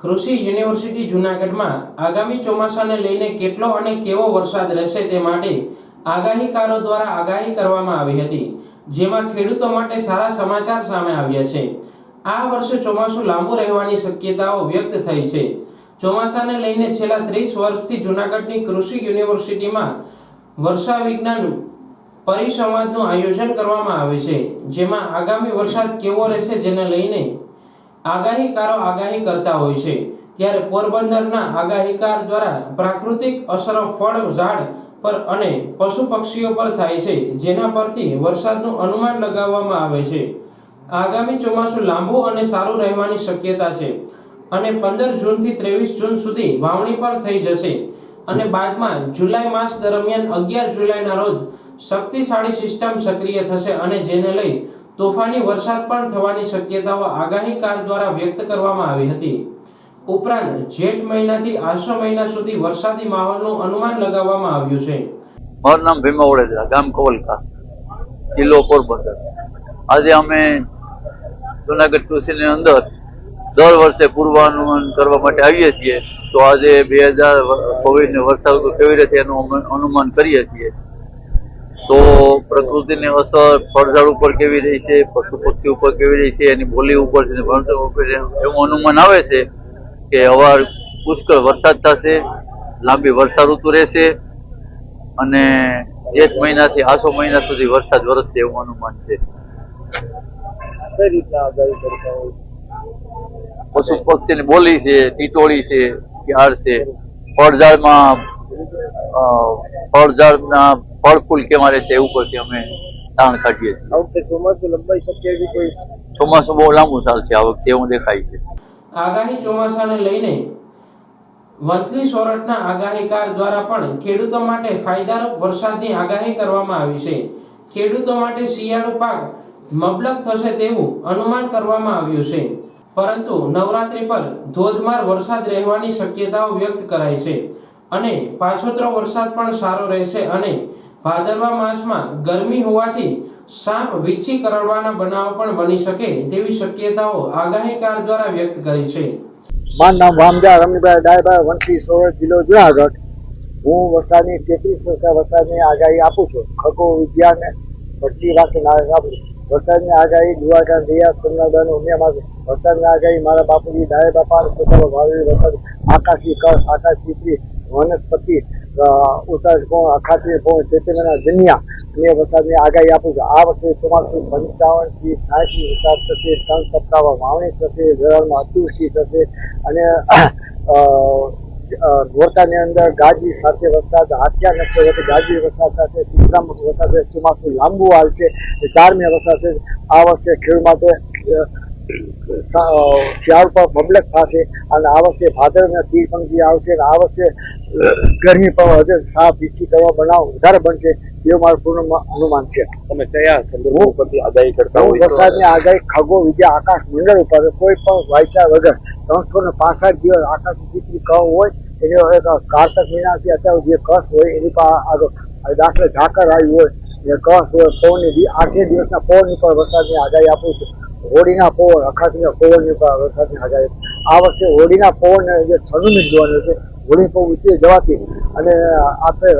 કૃષિ યુનિવર્સિટી જૂનાગઢમાં આગામી ચોમાસાને લઈને કેટલો અને કેવો વરસાદ રહેશે તે માટે આગાહીકારો દ્વારા આગાહી કરવામાં આવી હતી, જેમાં ખેડૂતો માટે સારા સમાચાર સામે આવ્યા છે। આ વર્ષે ચોમાસું લાંબુ રહેવાની શક્યતાઓ વ્યક્ત થઈ છે। ચોમાસાને લઈને છેલ્લા 30 વર્ષથી જૂનાગઢની કૃષિ યુનિવર્સિટીમાં વર્ષા વિજ્ઞાન પરિસંવાદનું આયોજન કરવામાં આવે છે, જેમાં આગામી વરસાદ કેવો રહેશે જેને લઈને આગાહીકારો આગાહી કરતા હોય છે। ત્યારે પોરબંદરના આગાહીકાર દ્વારા પ્રાકૃતિક અસરો ફળ ઝાડ પર અને પશુ પક્ષીઓ પર થાય છે, જેના પરથી વરસાદનું અનુમાન લગાવવામાં આવે છે। આગામી ચોમાસું લાંબુ અને સારું રહેવાની શક્યતા છે અને 15 જૂનથી 23 જૂન સુધી વાવણી પર થઈ જશે અને બાદમાં જુલાઈ માસ દરમિયાન 11 જુલાઈના રોજ શક્તિશાળી સિસ્ટમ સક્રિય થશે અને જેને લઈ તોફાની વરસાદ પણ થવાની શક્યતાઓ આગાહીકાર દ્વારા વ્યક્ત કરવામાં આવી હતી। ઉપરાંત જેઠ મહિનાથી આસો મહિના સુધી વરસાદી માહોલનું અનુમાન લગાવવામાં આવ્યું છે। મારું નામ ભીમા વડેદરા, ગામ કવલકા, જિલ્લો પોરબંદર। આજે અમે જૂનાગઢ કૃષિની અંદર દર વર્ષે પૂર્વાનુમાન કરવા માટે આવીએ છીએ। તો આજે 2024 વરસાદ કેવી રહેશે એનું અનુમાન કરીએ છીએ। તો પ્રકૃતિની અસર ફળઝાડ ઉપર કેવી રહી છે, પશુ પક્ષી ઉપર કેવી રહી છે, એની બોલી ઉપર ભણતર ઉપર એવું અનુમાન આવે છે કે અવાર પુષ્કળ વરસાદ થશે, લાંબી વર્ષા ઋતુ રહેશે અને જેઠ મહિનાથી આસો મહિના સુધી વરસાદ વરસશે એવું અનુમાન છે। કઈ રીતના આગાહી કરતા હોય? પશુ પક્ષીની બોલી છે, ટીટોળી છે, શિયાળ છે, ફળઝાડમાં ફળઝાડના ફળ ફૂલ કેવા રહેશે એ ઉપરથી અમે તાણ કાઢીએ છીએ। આ વખતે ચોમાસું લંબાઈ શકે એવી કોઈ? ચોમાસું બહુ લાંબુ ચાલશે આ વખતે એવું દેખાય છે। આગાહી ચોમાસાને લઈને વંથલી સોરઠના આગાહીકાર દ્વારા પણ ખેડૂતો માટે ફાયદારૂપ વરસાદની આગાહી કરવામાં આવી છે। ખેડૂતો માટે શિયાળુ પાક મબલક થશે તેવું અનુમાન કરવામાં આવ્યું છે, પરંતુ નવરાત્રી પર ધોધમાર વરસાદ રહેવાની શક્યતાઓ વ્યક્ત કરાઈ છે અને પાછોતરો વરસાદ પણ સારો રહેશે અને ભાદરવા માસમાં ગરમી હોવાથી સાપ વીછી કરડવાના બનાવો પણ બની શકે તેવી શક્યતાઓ આગાહીકાર દ્વારા વ્યક્ત કરી છે। મારું નામ વામજા રમણીભાઈ ડાયભાઈ, વંથલી સોરઠ, જિલ્લો જુનાગઢ। હું વરસાદની 33% વરસાદની આગાહી આપું છું। ખગો વિજ્ઞાન ભરતી રાખીને આપું છું વરસાદની આગાહી। દુઆગા દયા સોમનાથન ઉમિયામાં વરસાદની આગાહી મારા બાપુજી ડાય બાપા છોકરા ભાવી વરસાદ આકાશી કળ આકાશ ચીતરી વનસ્પતિ ઉત્તર કોણ અખાત્રી કોણ ચૈતન્યના દુનિયા અને વરસાદની આગાહી આપું છું। આ વર્ષે ચોમાસું 55 થી 60 વરસાદ થશે, 3 સપ્તાહમાં વાવણી થશે, વેરાળમાં અતિવૃષ્ટિ થશે અને નોરતાની અંદર ગાજી સાથે વરસાદ, હાથિયા નક્ષત્ર ગાજી વરસાદ સાથે તીવ્રામાં વરસાદ, ચોમાસું લાંબુ હાલશે, 4 મે વરસાદ થશે। આ વર્ષે ખેડૂત માટે શિયાળ પર મબલક થશે અને આ વર્ષે ભાદરવના તીર પંખી આવશે અને આ વર્ષે ગરમી પર વધે સાફ વીછી કરવા બનાવ વધારે બનશે એવું મારું પૂર્ણ અનુમાન છે। તમે કયા સંદર્ભો ઉપરથી આગાહી કરતા હોય? વરસાદની આગાહી ખગો વિદ્યા આકાશ મંડળ ઉપર કોઈ પણ વાયચા વગર 365 દિવસ આકાશ ચીતરી કહો હોય એનો એક કારતક મહિનાથી અત્યારે જે કસ હોય એની પર દાખલે ઝાકર આવ્યું હોય એ કસ હોય, પવનની 8 દિવસના પવન ઉપર વરસાદની આગાહી આપું છું। હોળીના પવન, અખાત્રીના પવનની ઉપર વરસાદની આગાહી। આ વર્ષે હોળીના પવન જે 6 મિનિટ જોવાનું છે, હોળી પર ઊંચી જવાથી અને આપણે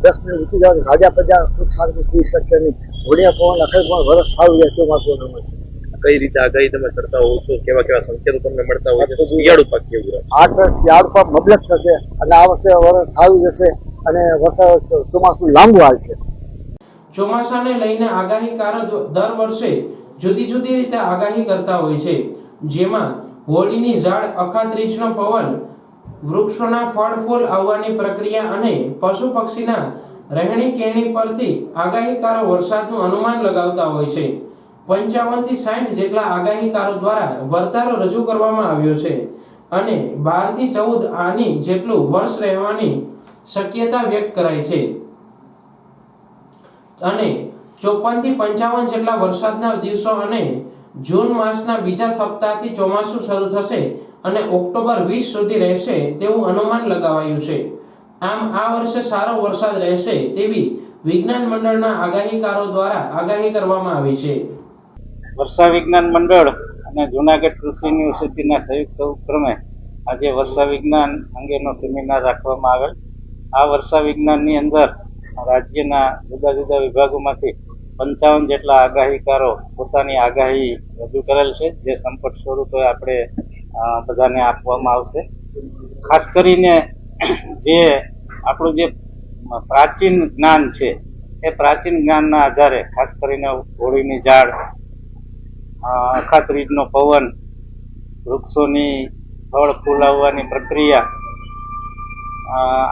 10 મિનિટ ઊંચી જવાથી રાજા પ્રજા સુખ શાંતિ સુઈ શકશે નહીં। હોળીના પવન અખર પણ વરસ સારું રહેશે મારું અનુમાન છે। કઈ રીતે આગાહી તમે કરતા હોવ છો? કેવા કેવા સંકેતો તમને મળતા હોય છે? શિયાળુ પાક કેવું રહે? આ વર્ષે શિયાળુ પાક મબલક થશે અને આ વર્ષે વરસ સારું જશે અને વરસાદ ચોમાસું લાંબુ હાલશે। ચોમાસાને લઈને આગાહીકારો દર વર્ષે જુદી જુદી રીતે આગાહી કરતા હોય છે, જેમાં હોળીની ઝાડ, અખાત્રીજનો પવન, વૃક્ષોના ફળ ફૂલ આવવાની પ્રક્રિયા અને પશુ પક્ષીના રહેણી કહેણી પરથી આગાહીકારો વરસાદનું અનુમાન લગાવતા હોય છે। 55 થી 60 જેટલા આગાહીકારો દ્વારા વર્તારો રજૂ કરવામાં આવ્યો છે અને 12 થી 14 આની જેટલું વર્ષ રહેવાની શક્યતા વ્યક્ત કરાઈ છે અને 54 થી 55 જેટલા વરસાદના દિવસો અને જૂન માસના બીજા સપ્તાહથી ચોમાસું શરૂ થશે અને ઓક્ટોબર 20 સુધી રહેશે તેવું અનુમાન લગાવાયું છે। આમ આ વર્ષે સારો વરસાદ રહેશે તેવી વિજ્ઞાન મંડળના આગાહીકારો દ્વારા આગાહી કરવામાં આવી છે। વર્ષા વિજ્ઞાન મંડળ અને જૂનાગઢ કૃષિ યુનિવર્સિટીના સંયુક્ત ઉપક્રમે આજે વર્ષા વિજ્ઞાન અંગેનો સેમિનાર રાખવામાં આવેલ. આ વર્ષા વિજ્ઞાનની અંદર રાજ્યના જુદા જુદા વિભાગોમાંથી 55 જેટલા આગાહીકારો પોતાની આગાહી રજૂ કરેલ છે, જે સંપટ સ્વરૂપે આપણે બધાને આપવામાં આવશે. ખાસ કરીને જે આપણું જે પ્રાચીન જ્ઞાન છે એ પ્રાચીન જ્ઞાનના આધારે ખાસ કરીને હોળીની ઝાડ, અખાત્રીજનો પવન, વૃક્ષોની ફળ ફૂલ આવવાની પ્રક્રિયા,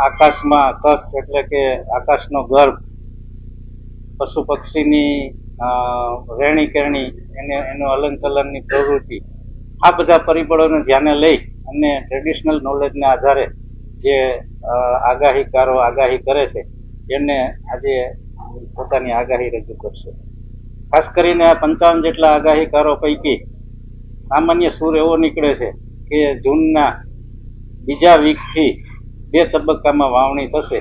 આકાશમાં કસ એટલે કે આકાશનો ગર્ભ, પશુ પક્ષીની રહેણી કરણી, એનું હલનચલનની પ્રવૃત્તિ, આ બધા પરિબળોને ધ્યાને લઈ અને ટ્રેડિશનલ નોલેજના આધારે જે આગાહીકારો આગાહી કરે છે એને આજે પોતાની આગાહી રજૂ કરશે. ખાસ કરીને આ 55 જેટલા આગાહીકારો પૈકી સામાન્ય સૂર એવો નીકળે છે કે જૂનના બીજા વીકથી 2 તબક્કામાં વાવણી થશે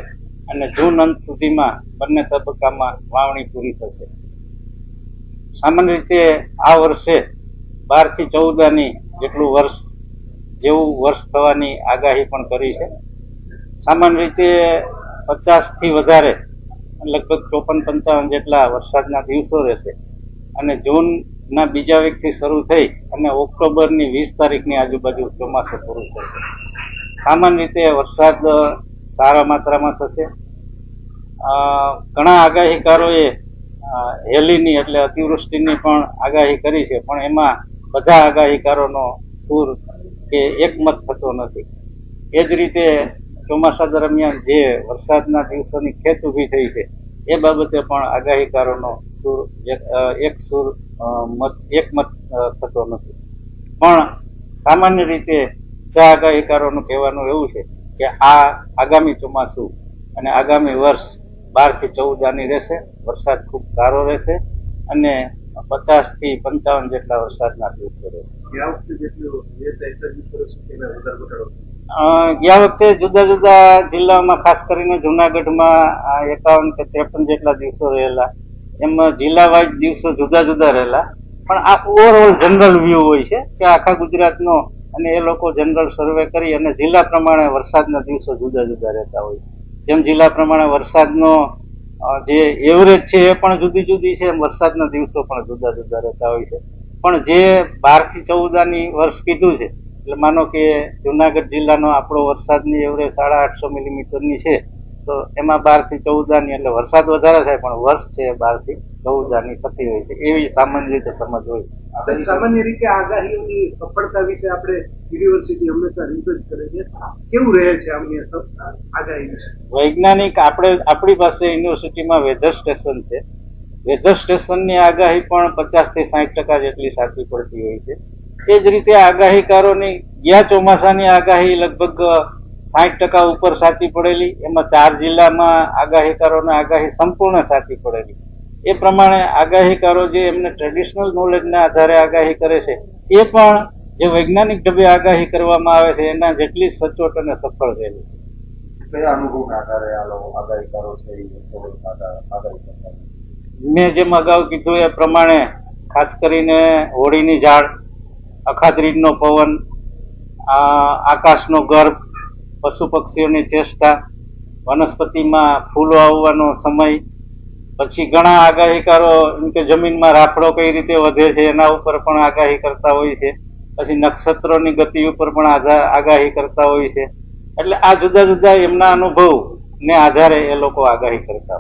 અને જૂન અંત સુધીમાં બંને તબક્કામાં વાવણી પૂરી થશે. સામાન્ય રીતે આ વર્ષે 12 થી 14 જેટલું વર્ષ જેવું વર્ષ થવાની આગાહી પણ કરી છે. સામાન્ય રીતે 50 થી વધારે લગભગ 54-55 જેટલા વરસાદના દિવસો રહેશે અને જૂનના બીજા વીકથી શરૂ થઈ અને ઓક્ટોબરની 20 તારીખની આજુબાજુ ચોમાસું પૂરું થશે. સામાન્ય રીતે વરસાદ સારા માત્રામાં થશે. ઘણા આગાહીકારોએ હેલીની એટલે અતિવૃષ્ટિની પણ આગાહી કરી છે, પણ એમાં બધા આગાહીકારોનો સૂર કે એકમત થતો નથી. એ જ રીતે ચોમાસા દરમિયાન જે વરસાદના દિવસોની ખેત ઊભી થઈ છે એ બાબતે પણ આગાહીકારોનો સૂર એકમત થતો નથી. પણ સામાન્ય રીતે બધા આગાહીકારોનું કહેવાનું એવું છે કે આ આગામી ચોમાસું અને આગામી વર્ષ 12 થી 14 રહેશે. વરસાદ ખૂબ સારો રહેશે અને 50 થી 55 જેટલા વરસાદના દિવસો રહેશે. ગયા વખતે જુદા જુદા જિલ્લાઓમાં ખાસ કરીને જુનાગઢમાં 51 કે 53 જેટલા દિવસો રહેલા. એમાં જિલ્લા વાઇઝ દિવસો જુદા જુદા રહેલા, પણ આ ઓવરઓલ જનરલ વ્યૂ હોય છે કે આખા ગુજરાતનો, અને એ લોકો જનરલ સર્વે કરી અને જિલ્લા પ્રમાણે વરસાદના દિવસો જુદા જુદા રહેતા હોય. જેમ જિલ્લા પ્રમાણે વરસાદનો જે એવરેજ છે એ પણ જુદી જુદી છે, એમ વરસાદના દિવસો પણ જુદા જુદા રહેતા હોય છે. પણ જે 12 થી 14 વર્ષ કીધું છે, એટલે માનો કે જુનાગઢ જિલ્લાનો આપણો વરસાદની એવરેજ 850 મિલીમીટરની છે, તો એમાં 12 થી 14 એટલે વરસાદ વધારે થાય, પણ વર્ષ છે 12 થી 14 થતી હોય છે. એવી સામાન્ય રીતે સમજ હોય છે. સામાન્ય રીતે આગાહીઓની સફળતા વિશે આપણે યુનિવર્સિટી હંમેશા રિસર્ચ કરે છે. કેવું રહે છે આમની આગાહી વિશે? વૈજ્ઞાનિક આપણી પાસે યુનિવર્સિટીમાં વેધર સ્ટેશન છે. વેધર સ્ટેશનની આગાહી પણ 50 થી 60% જેટલી સાચી પડતી હોય છે. એ જ રીતે આગાહીકારોની ગયા ચોમાસાની આગાહી લગભગ 60% ઉપર સાચી પડેલી. એમાં 4 જિલ્લામાં આગાહીકારોની આગાહી સંપૂર્ણ સાચી પડેલી. એ પ્રમાણે આગાહીકારો જે એમને ટ્રેડિશનલ નોલેજના આધારે આગાહી કરે છે, એ પણ જે વૈજ્ઞાનિક ઢબે આગાહી કરવામાં આવે છે એના જેટલી સચોટ અને સફળ રહેલી. કયા અનુભવના આધારે આ લોકો આગાહીકારો છે આગાહી કરતા? મેં જેમ અગાઉ કીધું એ પ્રમાણે ખાસ કરીને હોળીની ઝાડ, અખાત્રીજનો પવન, આકાશનો ગર્ભ, પશુ પક્ષીઓની ચેષ્ટા, વનસ્પતિમાં ફૂલો આવવાનો સમય, પછી ઘણા આગાહીકારો એમ કે જમીનમાં રાફડો કઈ રીતે વધે છે એના ઉપર પણ આગાહી કરતા હોય છે. પછી નક્ષત્રોની ગતિ ઉપર પણ આગાહી કરતા હોય છે. એટલે આ જુદા જુદા એમના અનુભવ ને આધારે એ લોકો આગાહી કરતા હોય.